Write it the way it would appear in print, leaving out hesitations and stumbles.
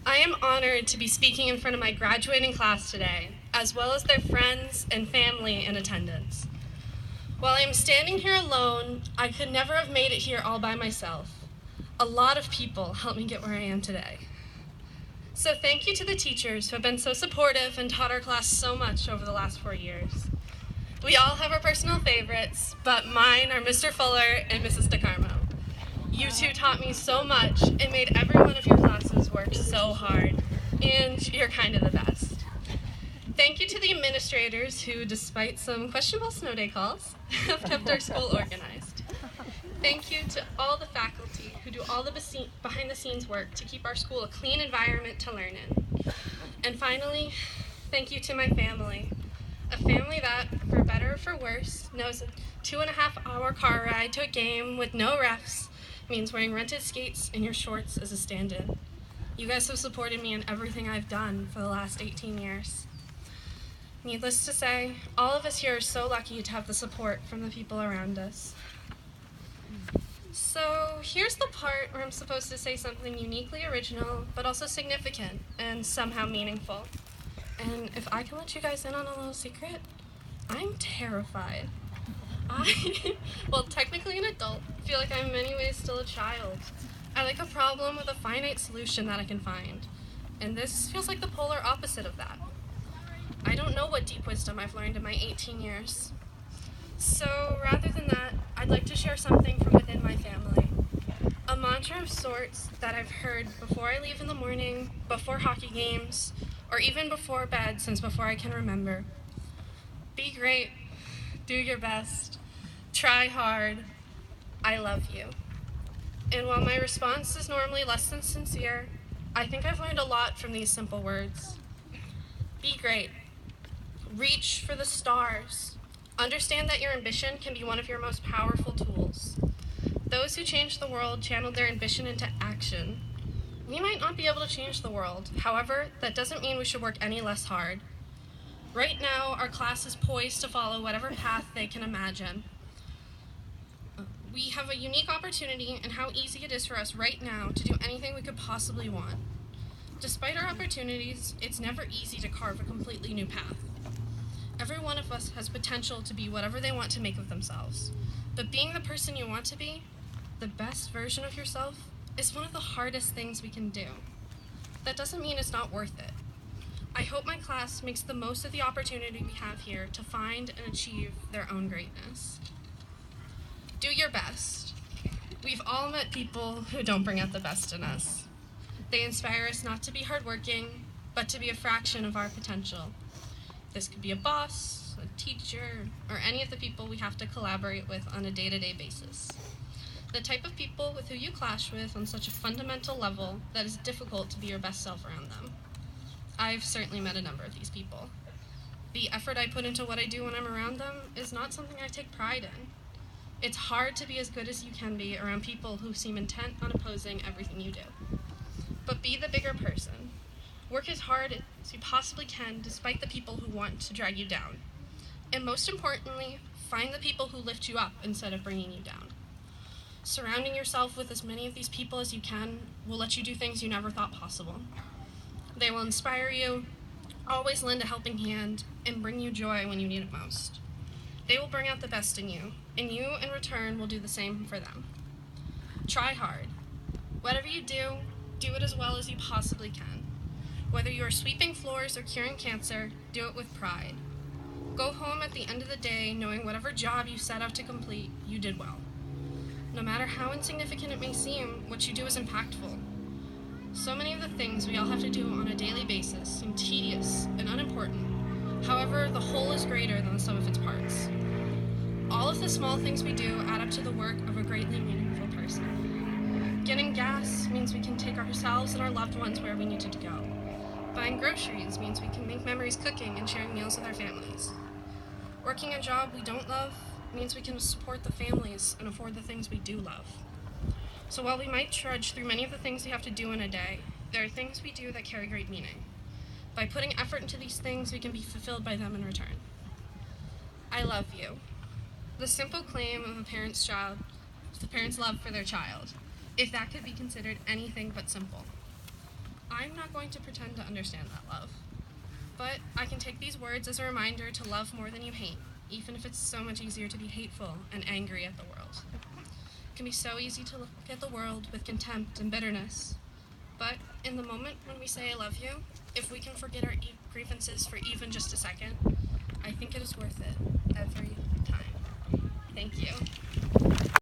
I am honored to be speaking in front of my graduating class today, as well as their friends and family in attendance. While I am standing here alone, I could never have made it here all by myself. A lot of people helped me get where I am today. So thank you to the teachers who have been so supportive and taught our class so much over the last 4 years. We all have our personal favorites, but mine are Mr. Fuller and Mrs. DeCarmo. You two taught me so much and made every one of your classes work so hard, and you're kind of the best. Thank you to the administrators who, despite some questionable snow day calls, have kept our school organized. Thank you to all the faculty who do all the behind-the-scenes work to keep our school a clean environment to learn in. And finally, thank you to my family. A family that, for better or for worse, knows a 2.5-hour car ride to a game with no refs means wearing rented skates and your shorts as a stand-in. You guys have supported me in everything I've done for the last 18 years. Needless to say, all of us here are so lucky to have the support from the people around us. So here's the part where I'm supposed to say something uniquely original, but also significant and somehow meaningful. And if I can let you guys in on a little secret, I'm terrified. Well, technically an adult, feel like I'm in many ways still a child. I like a problem with a finite solution that I can find. And this feels like the polar opposite of that. I don't know what deep wisdom I've learned in my 18 years. So rather than that, I'd like to share something from within my family. A mantra of sorts that I've heard before I leave in the morning, before hockey games, or even before bed since before I can remember. Be great, do your best, try hard, I love you. And while my response is normally less than sincere, I think I've learned a lot from these simple words. Be great. Reach for the stars. Understand that your ambition can be one of your most powerful tools. Those who change the world channeled their ambition into action. We might not be able to change the world. However, that doesn't mean we should work any less hard. Right now, our class is poised to follow whatever path they can imagine. We have a unique opportunity in how easy it is for us right now to do anything we could possibly want. Despite our opportunities, it's never easy to carve a completely new path. Every one of us has potential to be whatever they want to make of themselves. But being the person you want to be, the best version of yourself, is one of the hardest things we can do. That doesn't mean it's not worth it. I hope my class makes the most of the opportunity we have here to find and achieve their own greatness. Do your best. We've all met people who don't bring out the best in us. They inspire us not to be hardworking, but to be a fraction of our potential. This could be a boss, a teacher, or any of the people we have to collaborate with on a day-to-day basis. The type of people with who you clash with on such a fundamental level that it's difficult to be your best self around them. I've certainly met a number of these people. The effort I put into what I do when I'm around them is not something I take pride in. It's hard to be as good as you can be around people who seem intent on opposing everything you do. But be the bigger person. Work as hard as you possibly can despite the people who want to drag you down. And most importantly, find the people who lift you up instead of bringing you down. Surrounding yourself with as many of these people as you can will let you do things you never thought possible. They will inspire you, always lend a helping hand, and bring you joy when you need it most. They will bring out the best in you, and you, in return, will do the same for them. Try hard. Whatever you do it as well as you possibly can. Whether you are sweeping floors or curing cancer, do it with pride. Go home at the end of the day knowing whatever job you set out to complete, you did well. No matter how insignificant it may seem, what you do is impactful. So many of the things we all have to do on a daily basis seem tedious and unimportant. However, the whole is greater than the sum of its parts. All of the small things we do add up to the work of a greatly meaningful person. Getting gas means we can take ourselves and our loved ones where we need to go. Buying groceries means we can make memories cooking and sharing meals with our families. Working a job we don't love means we can support the families and afford the things we do love. So while we might trudge through many of the things we have to do in a day, there are things we do that carry great meaning. By putting effort into these things, we can be fulfilled by them in return. I love you. The simple claim of a parent's love for their child, if that could be considered anything but simple. I'm not going to pretend to understand that love. But I can take these words as a reminder to love more than you hate, even if it's so much easier to be hateful and angry at the world. It can be so easy to look at the world with contempt and bitterness. But in the moment when we say I love you, if we can forget our grievances for even just a second, I think it is worth it every time. Thank you.